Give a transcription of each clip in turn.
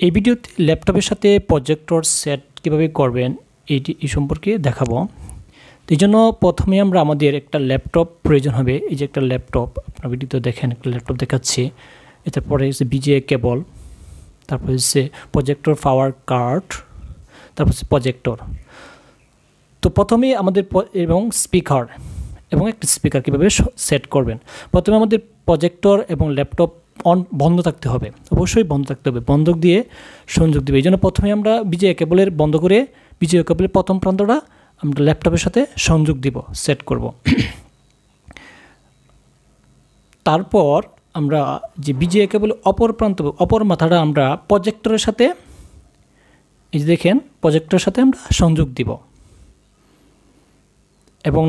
এই ভিডিওতে ল্যাপটপের সাথে প্রজেক্টর সেট কিভাবে করবেন এই সম্পর্কে দেখাবো। তো এই জন্য প্রথমে আমরা আমাদের একটা ল্যাপটপ প্রয়োজন হবে। এই যে একটা ল্যাপটপ, আপনার ভিডিওতে দেখেন একটা ল্যাপটপ দেখাচ্ছি। এরপরে হচ্ছে বিজিএ কেবল, তারপর হচ্ছে প্রজেক্টর পাওয়ার কার্ড, তারপর হচ্ছে প্রজেক্টর। তো প্রথমেই আমাদের এবং স্পিকার এবং একটা স্পিকার কীভাবে সেট করবেন। প্রথমে আমাদের প্রজেক্টর এবং ল্যাপটপ বন্ধ থাকতে হবে, অবশ্যই বন্ধ থাকতে হবে, বন্ধক দিয়ে সংযোগ দেবে। এই জন্য প্রথমে আমরা বিজিএ কেবলের বন্ধ করে বিজিএ কেবলের প্রথম প্রান্তটা আমরা ল্যাপটপের সাথে সংযোগ দিব, সেট করব। তারপর আমরা যে বিজিএ কেবল অপর মাথাটা আমরা প্রজেক্টরের সাথে, এই যে দেখেন প্রজেক্টরের সাথে আমরা সংযোগ দিব এবং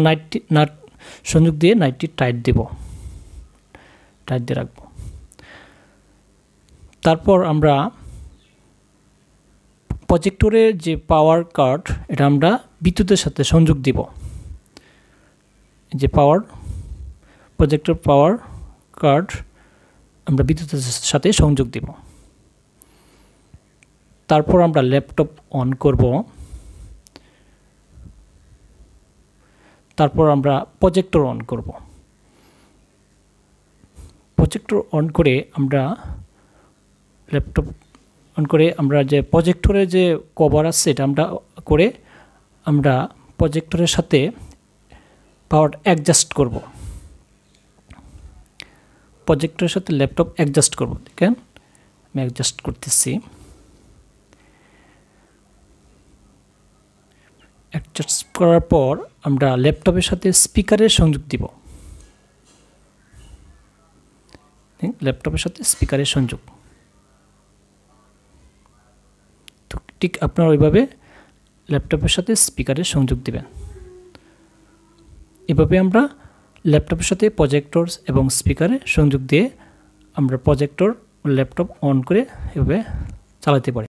সংযোগ দিয়ে নাইটটি টাইট দিয়ে রাখবো। তারপর আমরা প্রজেক্টরের যে পাওয়ার কার্ড, এটা আমরা বিদ্যুতের সাথে সংযোগ দিব। যে প্রজেক্টর পাওয়ার কার্ড আমরা বিদ্যুতের সাথে সংযোগ দিব। তারপর আমরা ল্যাপটপ অন করব। তারপর আমরা প্রজেক্টর অন করব। প্রজেক্টর অন করে আমরা ল্যাপটপ অন করে আমরা যে প্রজেক্টরের যে কভার আছে এটা আমরা প্রজেক্টরের সাথে পাওয়ার অ্যাডজাস্ট করব। প্রজেক্টরের সাথে ল্যাপটপ অ্যাডজাস্ট করব। দেখেন আমি অ্যাডজাস্ট করতেছি। অ্যাডজাস্ট করার পর আমরা ল্যাপটপের সাথে স্পিকারের সংযোগ দিব। ল্যাপটপের সাথে স্পিকারের সংযোগ, তো ঠিক আপনারা ওইভাবে ল্যাপটপের সাথে স্পিকারের সংযোগ দিবেন। এভাবে আমরা ল্যাপটপের সাথে প্রজেক্টর এবং স্পিকারে সংযোগ দিয়ে আমরা প্রজেক্টর ল্যাপটপ অন করে এভাবে চালাতে পারি।